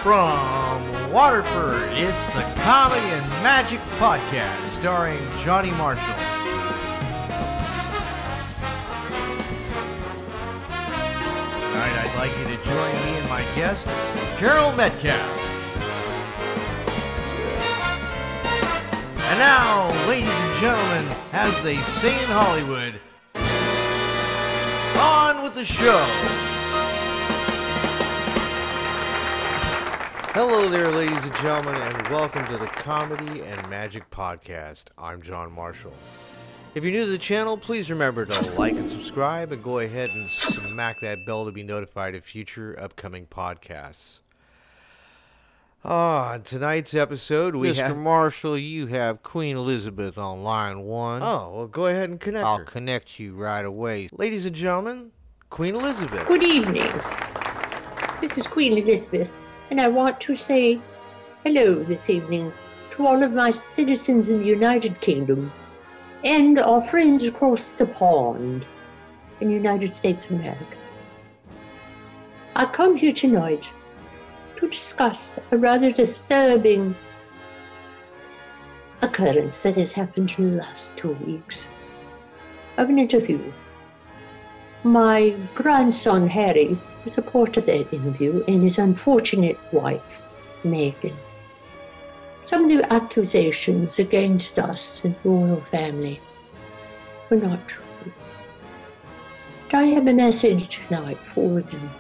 From Waterford, it's the Comedy and Magic Podcast, starring Johnny Marshall. Tonight, I'd like you to join me and my guest, Carole Metcalf. And now, ladies and gentlemen, as they say in Hollywood, on with the show. Hello there, ladies and gentlemen, and welcome to the Comedy and Magic Podcast. I'm John Marshall. If you're new to the channel, please remember to like and subscribe, and go ahead and smack that bell to be notified of future upcoming podcasts. On tonight's episode, we have... Mr. Marshall, you have Queen Elizabeth on line 1. Oh, well, go ahead and connect her. I'll connect you right away. Ladies and gentlemen, Queen Elizabeth. Good evening. This is Queen Elizabeth. And I want to say hello this evening to all of my citizens in the United Kingdom and our friends across the pond in the United States of America. I come here tonight to discuss a rather disturbing occurrence that has happened in the last 2 weeks. I have an interview. My grandson, Harry, was a part of that interview, and his unfortunate wife, Meghan. Some of the accusations against us and the royal family were not true. But I have a message tonight for them.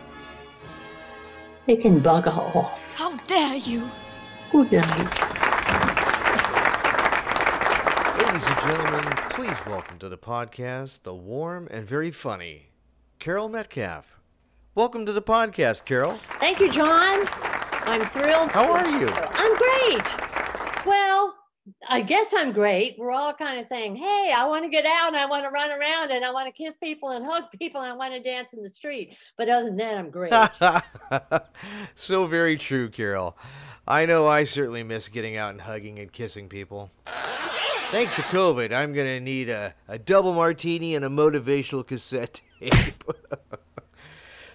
They can bugger off. How dare you? Good night. Ladies and gentlemen, please welcome to the podcast the warm and very funny Carole Metcalf. Welcome to the podcast, Carole. Thank you, John. I'm thrilled. How are you? I'm great. Well, I guess I'm great. We're all kind of saying, hey, I want to get out and I want to run around and I want to kiss people and hug people and I want to dance in the street. But other than that, I'm great. So very true, Carole. I know I certainly miss getting out and hugging and kissing people. Thanks to COVID, I'm going to need a double martini and a motivational cassette tape.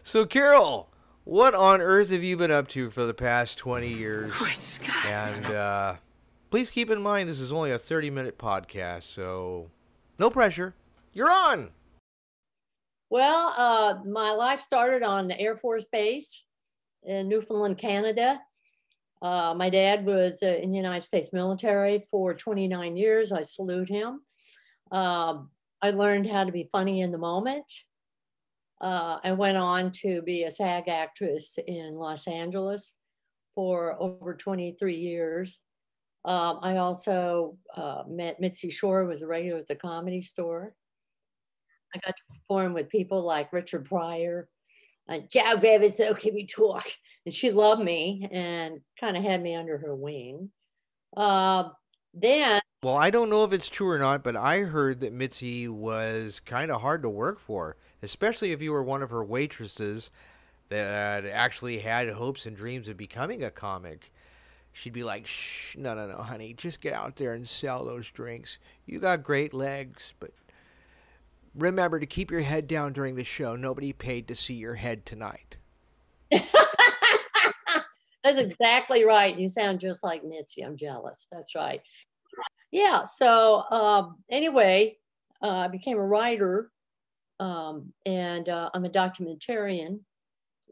So, Carole, what on earth have you been up to for the past 20 years? And please keep in mind this is only a 30-minute podcast, so no pressure. You're on. Well, my life started on the Air Force Base in Newfoundland, Canada. My dad was in the United States military for 29 years. I salute him. I learned how to be funny in the moment. I went on to be a SAG actress in Los Angeles for over 23 years. I also met Mitzi Shore, who was a regular at the Comedy Store. I got to perform with people like Richard Pryor. Ciao, baby, so can we talk? And she loved me and kind of had me under her wing. Then... Well, I don't know if it's true or not, but I heard that Mitzi was kind of hard to work for, especially if you were one of her waitresses that actually had hopes and dreams of becoming a comic. She'd be like, shh, no, honey, just get out there and sell those drinks. You got great legs, but remember to keep your head down during the show. Nobody paid to see your head tonight. That's exactly right. You sound just like Mitzi. I'm jealous. That's right. Yeah, so anyway, I became a writer, and I'm a documentarian,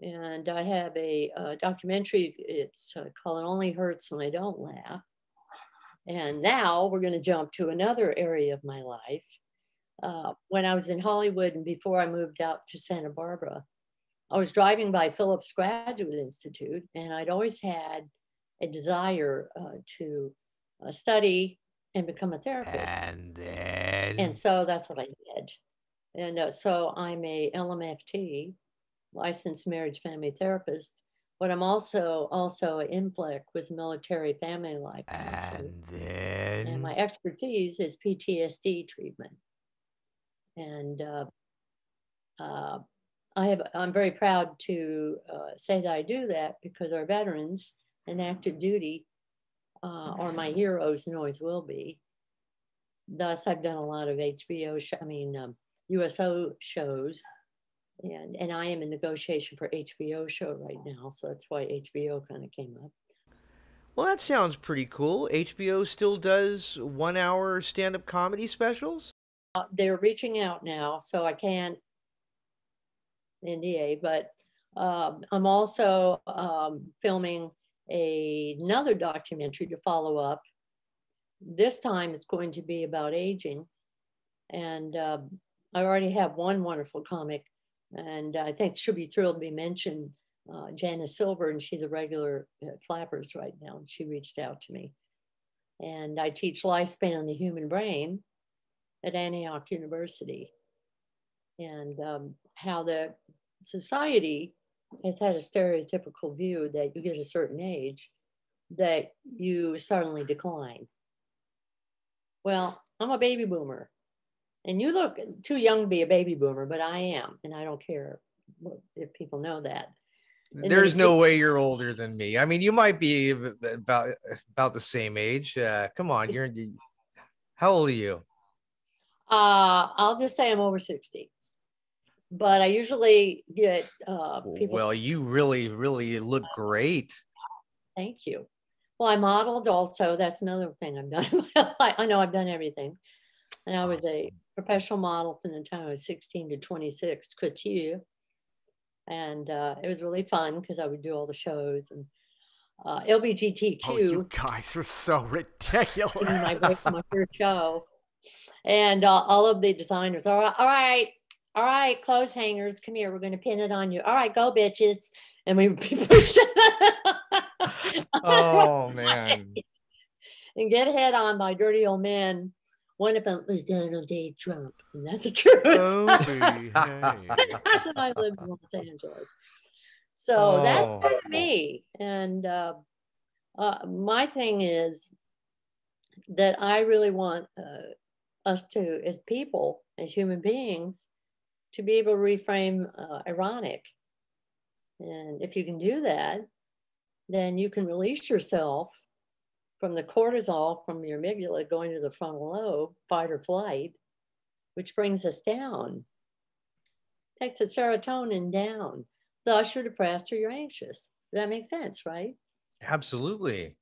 and I have a documentary. It's called It Only Hurts When I Don't Laugh. And now we're going to jump to another area of my life. When I was in Hollywood and before I moved out to Santa Barbara, I was driving by Phillips Graduate Institute, and I'd always had a desire to study and become a therapist. And so that's what I did. And so I'm a LMFT, licensed marriage family therapist, but I'm also an MFLEC with military family life counselor. And my expertise is PTSD treatment. And I'm very proud to say that I do that because our veterans in active duty are my heroes and always will be. Thus, I've done a lot of USO shows And I am in negotiation for HBO show right now, so that's why HBO kind of came up. Well, that sounds pretty cool. HBO still does 1 hour stand-up comedy specials? They're reaching out now, so I can't NDA, but I'm also filming another documentary to follow up. This time it's going to be about aging. And I already have one wonderful comic, and I think she'll be thrilled to be mentioned, Janice Silver, and she's a regular at Flappers right now. And she reached out to me. And I teach lifespan on the human brain at Antioch University. And how the society has had a stereotypical view that you get a certain age that you suddenly decline. Well, I'm a baby boomer, and you look too young to be a baby boomer, but I am, and I don't care if people know that. And There's no way you're older than me. I mean, you might be about the same age. Come on, how old are you? I'll just say I'm over 60. But I usually get people. Well, you really, really look great. Thank you. Well, I modeled also. That's another thing I've done. I know I've done everything. And I was a professional model from the time I was 16 to 26, couture. And it was really fun because I would do all the shows and LBGTQ. Oh, you guys are so ridiculous. My first show. And all of the designers, all right, clothes hangers, come here, we're going to pin it on you. All right, go bitches. And we pushed Oh, man. And get hit on by dirty old men. One of them was Donald J. Trump. And that's the truth. Oh, hey. That's when I lived in Los Angeles. So that's kind of me. And my thing is that I really want us to, as people, as human beings, to be able to reframe ironic. And if you can do that, then you can release yourself from the cortisol from your amygdala going to the frontal lobe, fight or flight, which brings us down, takes the serotonin down. Thus, you're depressed or you're anxious. Does that make sense, right? Absolutely.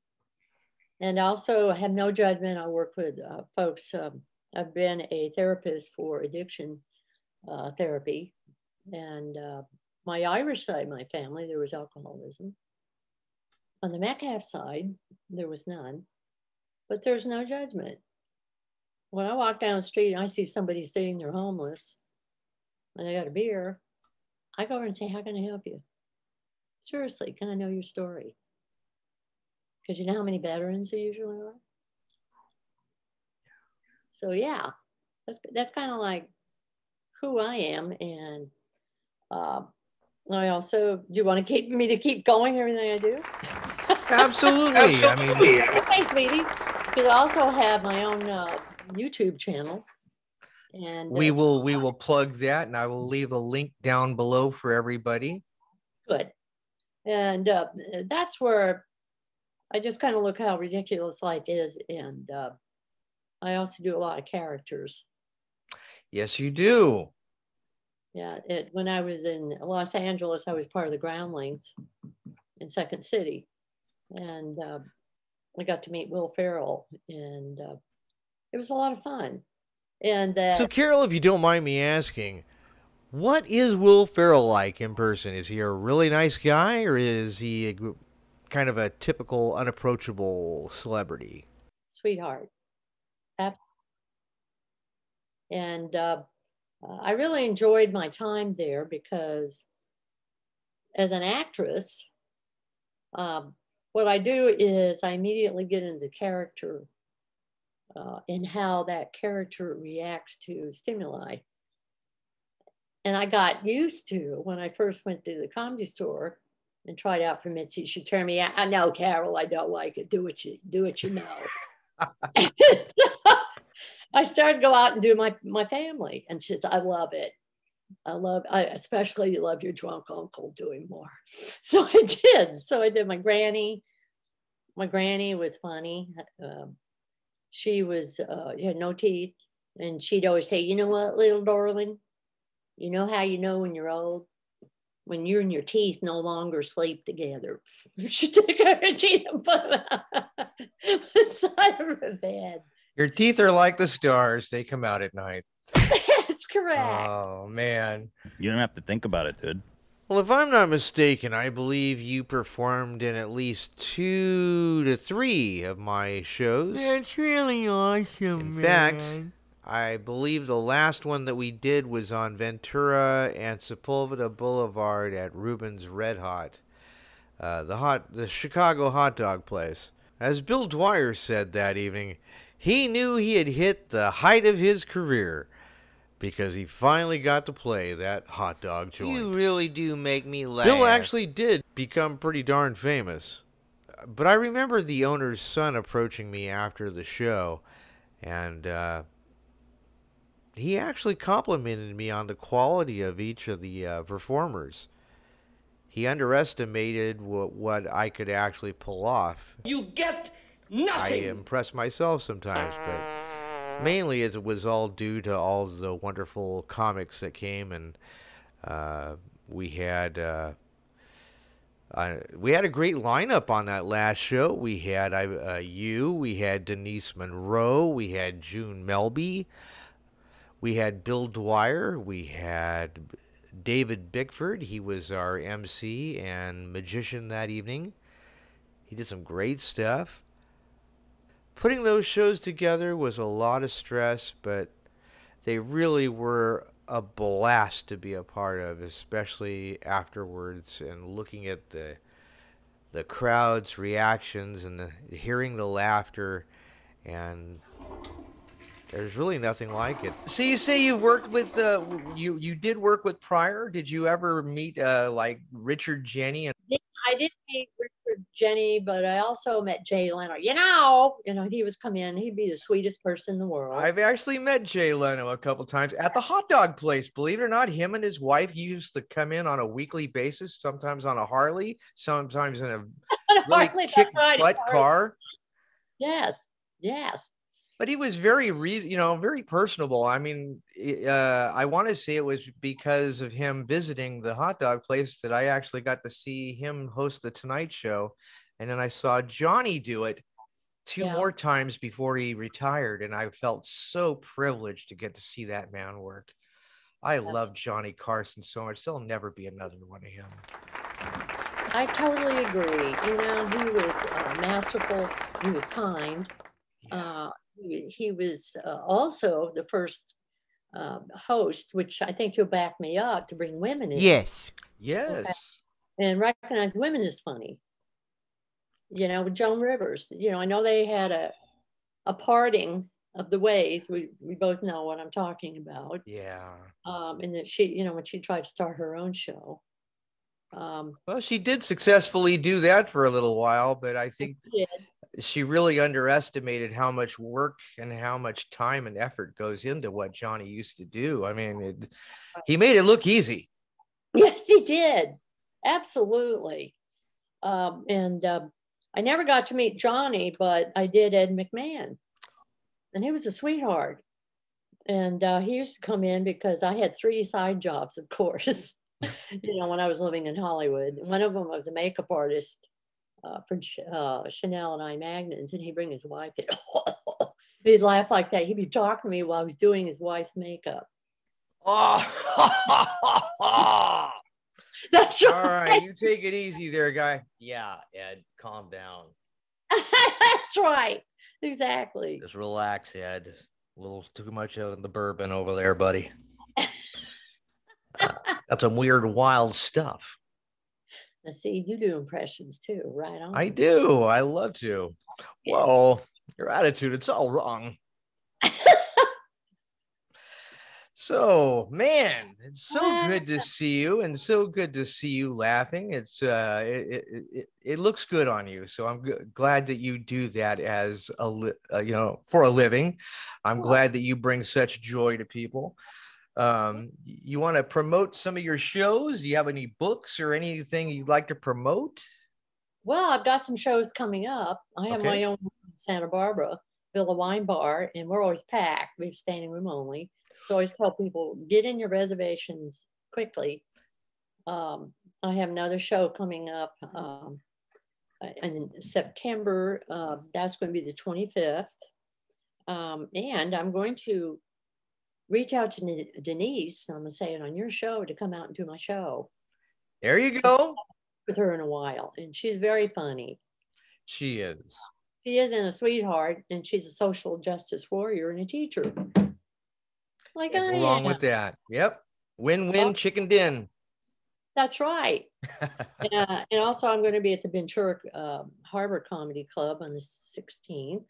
And also have no judgment. I work with folks. I've been a therapist for addiction therapy. And my Irish side, my family, there was alcoholism. On the Metcalf side, there was none, but there's no judgment. When I walk down the street and I see somebody sitting there homeless and they got a beer, I go over and say, how can I help you? Seriously, can I know your story? Because you know how many veterans there usually are? So yeah, that's kind of like who I am. And I also, do you want to keep going everything I do? Absolutely. I mean, okay, sweetie. Because I also have my own YouTube channel. And we will plug that, and I will leave a link down below for everybody. Good. And that's where I just kind of look how ridiculous life is. And I also do a lot of characters. Yes, you do. Yeah. When I was in Los Angeles, I was part of the Groundlings in Second City. And I got to meet Will Ferrell. And it was a lot of fun. And so, Carole, if you don't mind me asking, what is Will Ferrell like in person? Is he a really nice guy, or is he kind of a typical unapproachable celebrity? Sweetheart. And I really enjoyed my time there because as an actress, what I do is I immediately get into the character and how that character reacts to stimuli. And I got used to, when I first went to the Comedy Store and tried out for Mitzi, she'd turn me out, I know, Carole, I don't like it. Do what you know. I started to go out and do my family. And she said, I love it. I especially love your drunk uncle doing more. So I did. So I did my granny. My granny was funny. She had no teeth. And she'd always say, you know what, little darling, You know how you know when you're old? When you and your teeth no longer sleep together. You should take out your teeth and put them beside of a bed. Your teeth are like the stars. They come out at night. That's correct. Oh, man. You don't have to think about it, dude. Well, if I'm not mistaken, I believe you performed in at least 2 to 3 of my shows. That's really awesome, In man. fact, I believe the last one that we did was on Ventura and Sepulveda Boulevard at Reuben's Red Hot, the Chicago hot dog place. As Bill Dwyer said that evening, he knew he had hit the height of his career because he finally got to play that hot dog joint. You really do make me laugh. Bill actually did become pretty darn famous. But I remember the owner's son approaching me after the show, and he actually complimented me on the quality of each of the performers. He underestimated what I could actually pull off. You get nothing. I impress myself sometimes, but mainly it was all due to all the wonderful comics that came, and we had a great lineup on that last show. We had we had Denise Monroe, we had June Melby, we had Bill Dwyer, we had David Bickford. He was our MC and magician that evening. He did some great stuff. Putting those shows together was a lot of stress, but they really were a blast to be a part of, especially afterwards, and looking at the crowd's reactions and hearing the laughter, and there's really nothing like it. So you say you worked with you did work with Pryor. Did you ever meet like Richard Jenny? I didn't meet Richard Jenny, but I also met Jay Leno. You know, he would come in. He'd be the sweetest person in the world. I've actually met Jay Leno a couple times at the hot dog place. Believe it or not, him and his wife used to come in on a weekly basis, sometimes on a Harley, sometimes in a really kick-butt car. Yes, yes. But he was very, very personable. I mean, I want to say it was because of him visiting the hot dog place that I actually got to see him host the Tonight Show. And then I saw Johnny do it two more times before he retired. And I felt so privileged to get to see that man work. I love Johnny Carson so much. There'll never be another one of him. I totally agree. He was masterful. He was kind. Yeah. He was also the first host, which I think you'll back me up, to bring women in. Yes. Okay. And recognize women is funny. With Joan Rivers. I know they had a parting of the ways. We both know what I'm talking about. Yeah. And that she, when she tried to start her own show. Well, she did successfully do that for a little while, but I think she really underestimated how much work and how much time and effort goes into what Johnny used to do. I mean, he made it look easy. Yes, he did. Absolutely. And I never got to meet Johnny, but I did Ed McMahon. And he was a sweetheart. And he used to come in because I had 3 side jobs, of course, when I was living in Hollywood. One of them was a makeup artist for Chanel and I Magnons, and he'd bring his wife in. He'd laugh like that. He'd be talking to me while I was doing his wife's makeup. Oh, that's right. All right, you take it easy there, guy. Yeah, Ed, calm down. That's right. Exactly. Just relax, Ed. A little too much of the bourbon over there, buddy. That's some weird, wild stuff. Now, see, you do impressions too, right on. I do. I love to. Whoa, your attitude, it's all wrong. So, man, it's so good to see you, and so good to see you laughing. It's it looks good on you. So I'm glad that you do that as for a living. I'm glad that you bring such joy to people. You want to promote some of your shows? Do you have any books or anything you'd like to promote? Well, I've got some shows coming up. I have my own in Santa Barbara, Villa Wine Bar, and we're always packed. We have standing room only. So I always tell people, get in your reservations quickly. I have another show coming up in September. That's going to be the 25th. And I'm going to reach out to Denise, I'm going to say it on your show, to come out and do my show. There you go. With her in a while. And she's very funny. She is. She isn't a sweetheart, and she's a social justice warrior and a teacher. Like Can't I go wrong am. with that. Yep. Win-win chicken din. That's right. And also, I'm going to be at the Ventura Harbor Comedy Club on the 16th.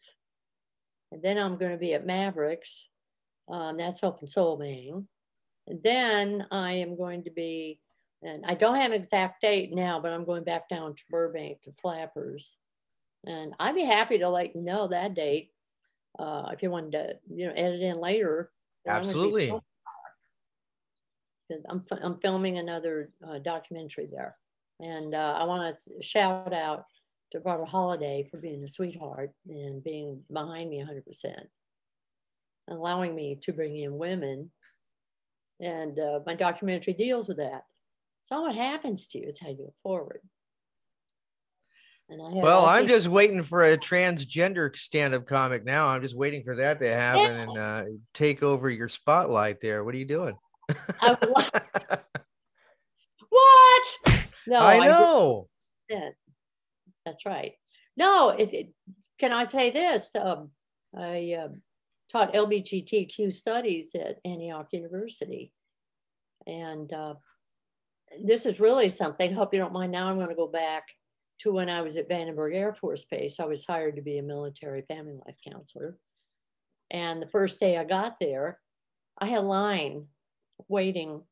And then I'm going to be at Mavericks. That's Open Soul Bang. And then I am going to be, and I don't have an exact date now, but I'm going back down to Burbank to Flappers. And I'd be happy to let you know that date if you wanted to, edit in later. Absolutely. I'm filming another documentary there. And I want to shout out to Barbara Holiday for being a sweetheart and being behind me 100%, allowing me to bring in women. And my documentary deals with that. It's not what happens to you, it's how you go forward. And I'm just waiting for a transgender stand-up comic now. I'm just waiting for that to happen and take over your spotlight there. What are you doing? What? No, I know. That's right. No, can I say this? I taught LGBTQ studies at Antioch University. And this is really something. Hope you don't mind. Now I'm going to go back to when I was at Vandenberg Air Force Base. I was hired to be a military family life counselor. And the first day I got there, I had a line waiting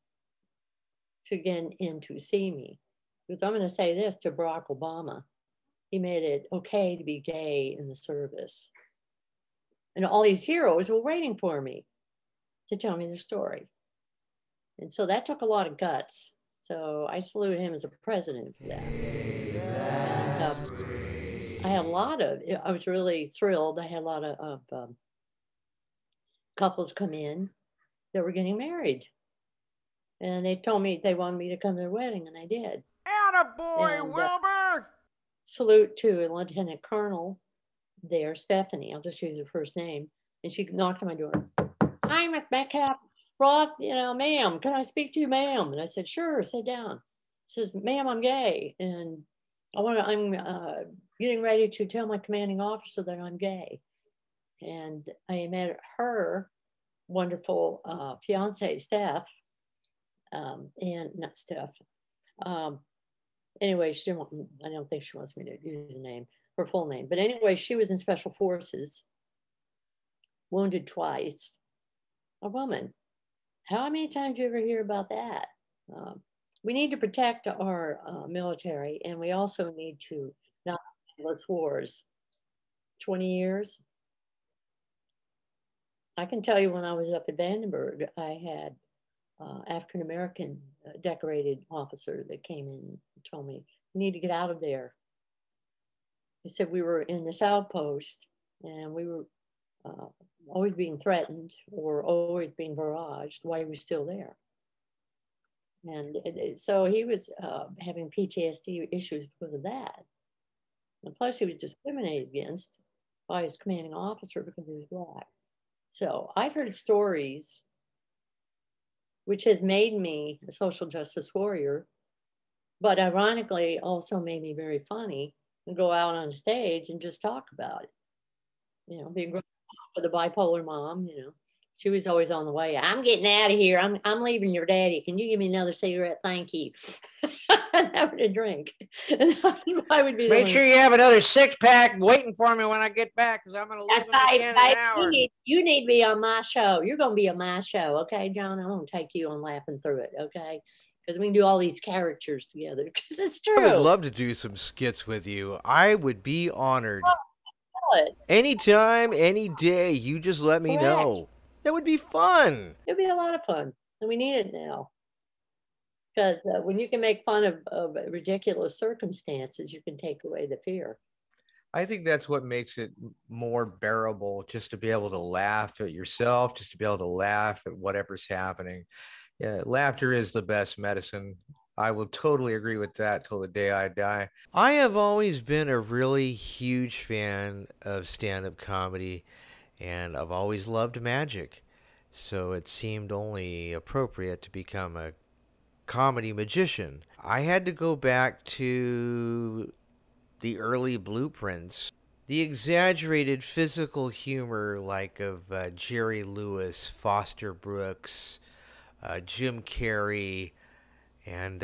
to get in to see me. Because I'm going to say this to Barack Obama. He made it okay to be gay in the service. And all these heroes were waiting for me to tell me their story. And so that took a lot of guts. So I salute him as a president for that. And, I had a lot of, I was really thrilled. I had a lot of couples come in that were getting married. And they told me they wanted me to come to their wedding, and I did. Attaboy, Wilbur! Salute to a lieutenant colonel there, Stephanie. I'll just use her first name. And she knocked on my door. Hi, Miss Metcalf. Roth, ma'am, can I speak to you, ma'am? And I said, sure, sit down. She says, ma'am, I'm gay. And I'm getting ready to tell my commanding officer that I'm gay. And I met her wonderful fiance, Steph. And not Steph. Anyway, I don't think she wants me to use the name, her full name. But anyway, she was in Special Forces, wounded twice, a woman. How many times do you ever hear about that? We need to protect our military, and we also need to not endless wars. 20 years. I can tell you when I was up at Vandenberg, I had African-American decorated officer that came in and told me, you need to get out of there. He said we were in this outpost and we were always being threatened or always being barraged. Why are we still there? And so he was having PTSD issues because of that. And plus he was discriminated against by his commanding officer because he was Black. So I've heard stories which has made me a social justice warrior, but ironically also made me very funny and go out on stage and just talk about it. Being with a bipolar mom, she was always on the way. I'm getting out of here. I'm leaving your daddy. Can you give me another cigarette? Thank you. Having a drink. I would be. Make sure you have another 6-pack waiting for me when I get back, because I'm going to leave in an hour. You need to be on my show. You're going to be on my show, okay, John? I'm going to take you on laughing through it, okay? Because we can do all these characters together. Because it's true. I would love to do some skits with you. I would be honored. Oh, anytime, any day. You just let me know. That would be fun. It'd be a lot of fun, and we need it now. Because when you can make fun of ridiculous circumstances, you can take away the fear. I think that's what makes it more bearable, just to be able to laugh at yourself, just to be able to laugh at whatever's happening. Yeah, laughter is the best medicine. I will totally agree with that till the day I die. I have always been a really huge fan of stand-up comedy, and I've always loved magic. So it seemed only appropriate to become a comedy magician. I had to go back to the early blueprints. The exaggerated physical humor, like of Jerry Lewis, Foster Brooks, Jim Carrey, and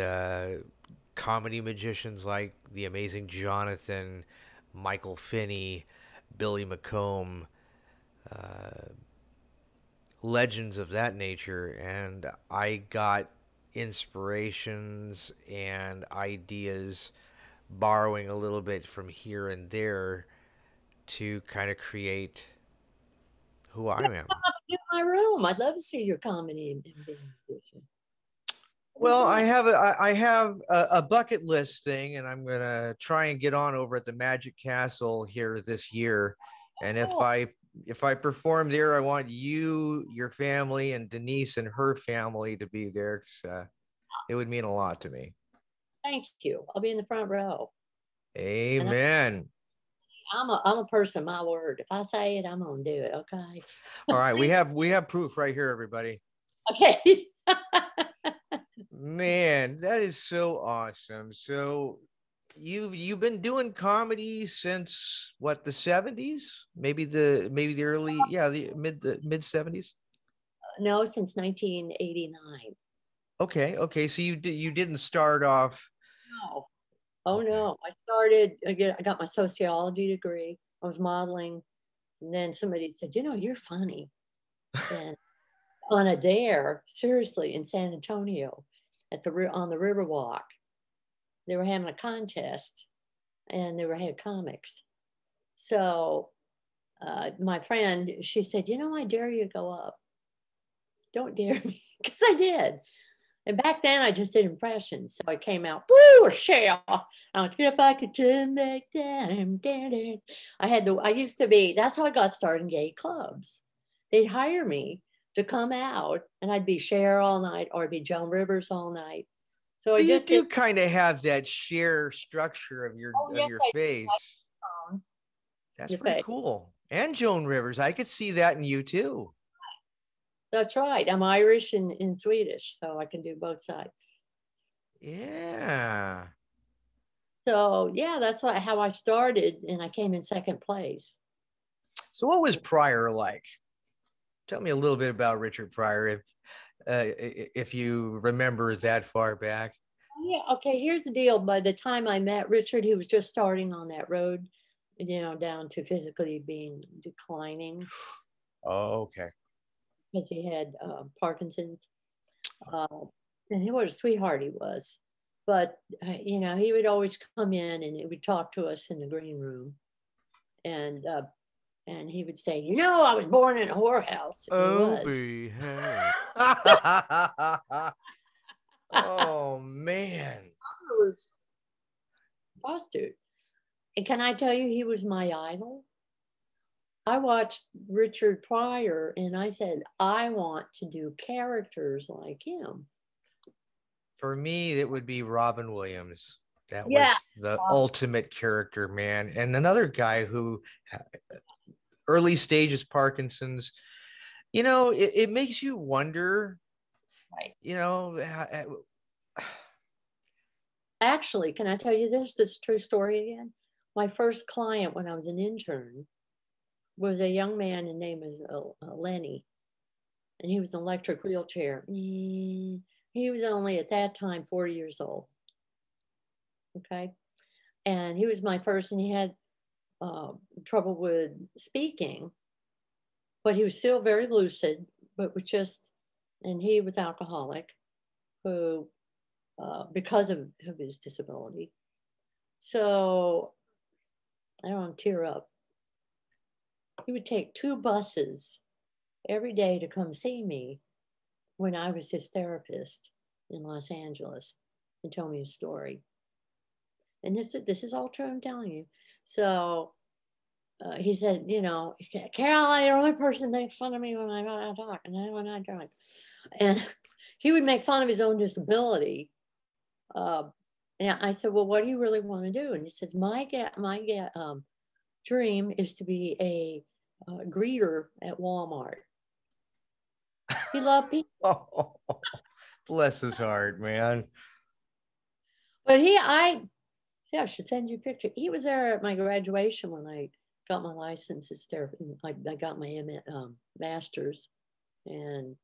comedy magicians like the amazing Jonathan, Michael Finney, Billy McComb, uh, legends of that nature. And I got inspirations and ideas, borrowing a little bit from here and there to kind of create who I am. In my room, I'd love to see your comedy and being a musician. Well, I have a bucket list thing, and I'm gonna try and get on over at the Magic Castle here this year. And if I perform there, I want you, your family, and Denise and her family to be there, 'cause it would mean a lot to me. Thank you. I'll be in the front row. Amen. I'm a person, my word. If I say it, I'm gonna do it. Okay. All right, we have proof right here, everybody. Okay. Man, that is so awesome. So you've been doing comedy since what, the 70s? Maybe the early, yeah, the mid 70s. No, since 1989. Okay. So you didn't start off. No. Oh Okay. no. I started again, I got my sociology degree. I was modeling. And then somebody said, you're funny. And on a dare, seriously, in San Antonio on the Riverwalk, they were having a contest and they had comics. So my friend, she said, I dare you to go up. Don't dare me, because I did. And back then I just did impressions. So I came out, woo, Cher. If I could turn back time. I used to be, that's how I got started in gay clubs. They'd hire me to come out and I'd be Cher all night or I'd be Joan Rivers all night. So I just do kind of have that Cher structure of your face. That's pretty cool. And Joan Rivers, I could see that in you too. That's right. I'm Irish and Swedish, so I can do both sides. Yeah. So yeah, that's how I started, and I came in second place. So what was Pryor like? Tell me a little bit about Richard Pryor, if you remember that far back. Yeah. Okay. Here's the deal. By the time I met Richard, he was just starting on that road, down to physically being declining. Oh, okay. Because he had Parkinson's. And he was a sweetheart, he was. But, he would always come in and he would talk to us in the green room. And he would say, I was born in a whorehouse. Oh, oh, man. I was a prostitute. And can I tell you, he was my idol? I watched Richard Pryor and I said, I want to do characters like him. For me, it would be Robin Williams. That was the ultimate character, man. And another guy who early stages Parkinson's, it makes you wonder, right. Actually, can I tell you this true story again? My first client when I was an intern was a young man, his name is Lenny, and he was an electric wheelchair. He was only at that time 40 years old. Okay. And he was my first, and he had trouble with speaking, but he was still very lucid, but and he was alcoholic, who, because of his disability. So I don't want to tear up. He would take 2 buses every day to come see me when I was his therapist in Los Angeles and tell me a story. And this is all true, I'm telling you. So he said, you know, Carole, you're the only person that makes fun of me when I talk, and then when I drink. And he would make fun of his own disability. And I said, well, what do you really want to do? And he said, my dream is to be a greeter at Walmart. He loved people. Oh, bless his heart, man. But I should send you a picture. He was there at my graduation when I got my license. There, I got my master's, and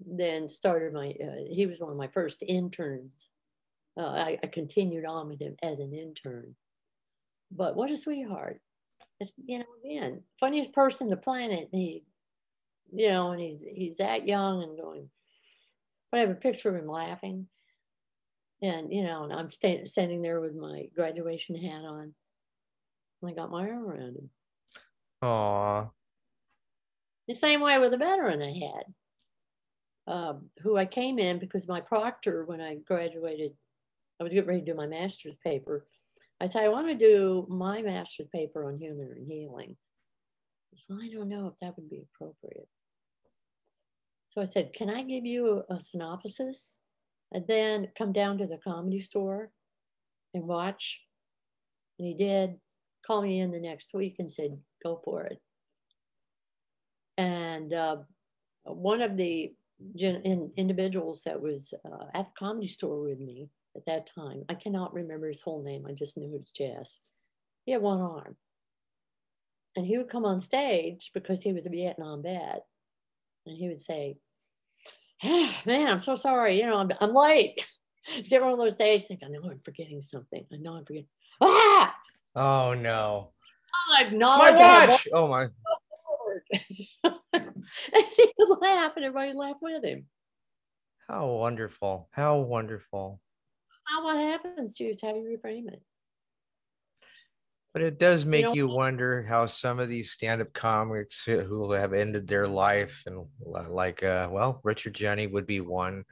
then started my. He was one of my first interns. I continued on with him as an intern. But what a sweetheart! It's, you know, again, funniest person on the planet. And he, you know, and he's that young and going. But I have a picture of him laughing. And, you know, and I'm standing there with my graduation hat on. And I got my arm around him. Aw. The same way with a veteran I had, who I came in because my proctor, when I graduated, I was getting ready to do my master's paper. I said, I want to do my master's paper on humor and healing. He said, well, I don't know if that would be appropriate. So I said, can I give you a synopsis? And then come down to the Comedy Store and watch. And he did. Call me in the next week and said, go for it. And one of the individuals that was at the Comedy Store with me at that time, I cannot remember his full name, I just knew it was Jess. He had one arm. And he would come on stage because he was a Vietnam vet. And he would say, man, I'm so sorry. You know, I'm late. Get one of those days, think, I know I'm forgetting something. I know I'm forgetting. Ah! Oh no. I My acknowledge watch. Oh my. and he was laughing. Everybody laughed with him. How wonderful. How wonderful. It's not what happens to you, it's how you reframe it. But it does make you wonder how some of these stand-up comics who have ended their life, and like, well, Richard Jeni would be one.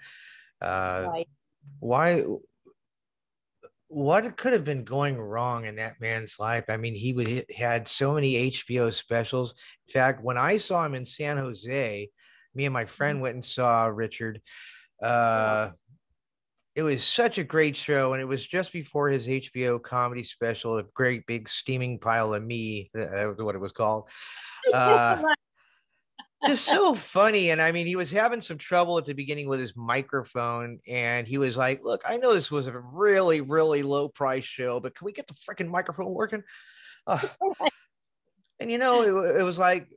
Right. Why? What could have been going wrong in that man's life? I mean, he had so many HBO specials. In fact, when I saw him in San Jose, me and my friend went and saw Richard. It was such a great show, and it was just before his HBO comedy special, A Great Big Steaming Pile of Me, what it was called. Just so funny. And I mean, he was having some trouble at the beginning with his microphone, and he was like, look, I know this was a really, really low price show, but can we get the freaking microphone working? And you know, it was like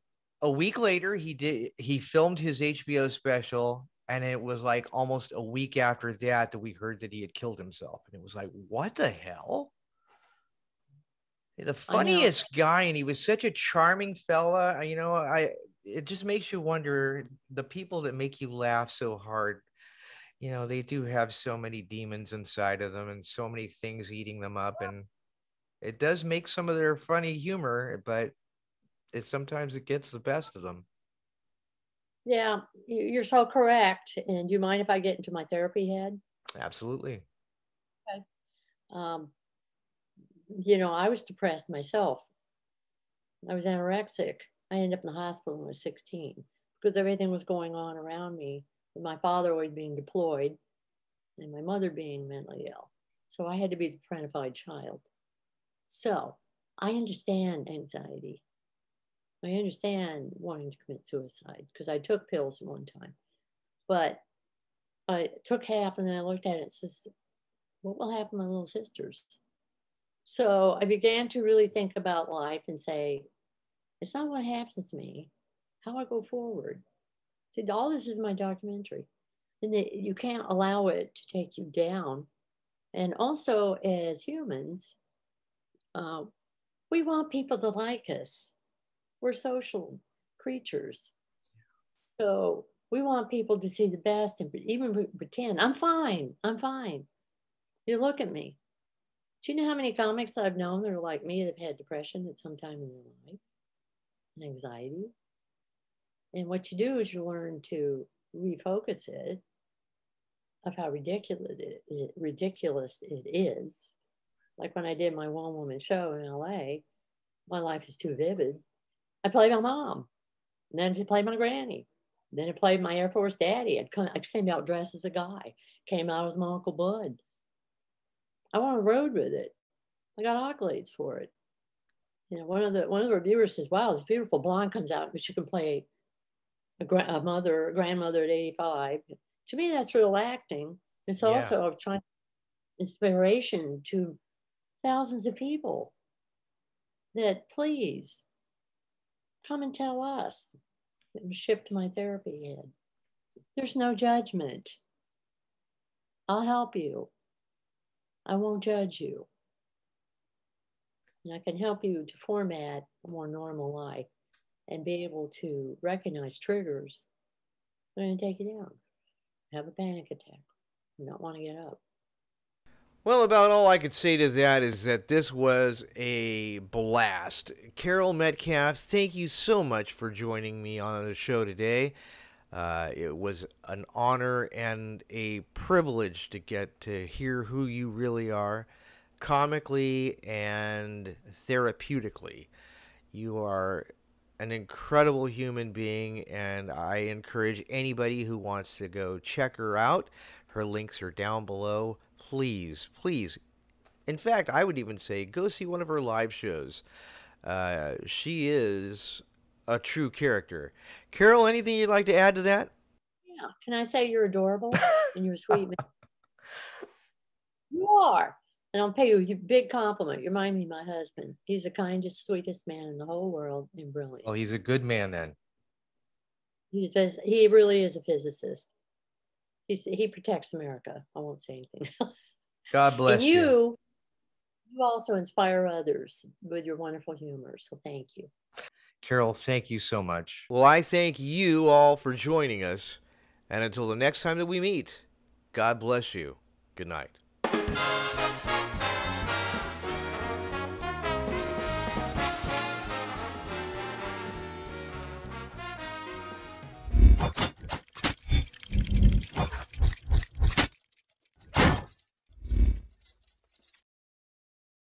a week later, he filmed his HBO special, and it was like almost a week after that we heard that he had killed himself. And it was like, what the hell? The funniest guy, and he was such a charming fella. You know, it just makes you wonder, the people that make you laugh so hard, you know, they do have so many demons inside of them and so many things eating them up. And it does make some of their funny humor, but sometimes it gets the best of them. Yeah, you're so correct. And do you mind if I get into my therapy head? Absolutely. Okay. You know, I was depressed myself. I was anorexic. I ended up in the hospital when I was 16 because everything was going on around me, with my father always being deployed and my mother being mentally ill. So I had to be the parentified child. So I understand anxiety. I understand wanting to commit suicide because I took pills one time. But I took half and then I looked at it and says, what will happen to my little sisters? So I began to really think about life and say, it's not what happens to me, how I go forward. See, all this is my documentary. And you can't allow it to take you down. And also, as humans, we want people to like us. We're social creatures. So we want people to see the best and even pretend, I'm fine, I'm fine. You look at me. Do you know how many comics I've known that are like me that have had depression at some time in their life, and anxiety? And what you do is you learn to refocus it of how ridiculous it is. Like when I did my one-woman show in LA, my life is too vivid. I played my mom, and then I played my granny. Then I played my Air Force daddy. I came out dressed as a guy, came out as my Uncle Bud. I went on the road with it. I got accolades for it. You know, one of the reviewers says, "Wow, this beautiful blonde comes out, but she can play a grandmother at 85." To me, that's real acting. It's also trying inspiration to thousands of people that please come and tell us. Shift my therapy head. There's no judgment. I'll help you. I won't judge you. And I can help you to format a more normal life and be able to recognize triggers. I'm going to take you down. Have a panic attack. You don't want to get up. Well, about all I could say to that is that this was a blast. Carole Metcalf, thank you so much for joining me on the show today. It was an honor and a privilege to get to hear who you really are, comically and therapeutically. You are an incredible human being, and I encourage anybody who wants to go check her out. Her links are down below. Please, please. In fact, I would even say go see one of her live shows. She is a true character. Carole, anything you'd like to add to that? Yeah. Can I say you're adorable and you're sweet? You are. And I'll pay you a big compliment. You remind me of my husband. He's the kindest, sweetest man in the whole world and brilliant. Well, he's a good man then. He really is a physicist. He protects America. I won't say anything. God bless and you also inspire others with your wonderful humor. So thank you. Carole, thank you so much. Well, I thank you all for joining us. And until the next time that we meet, God bless you. Good night.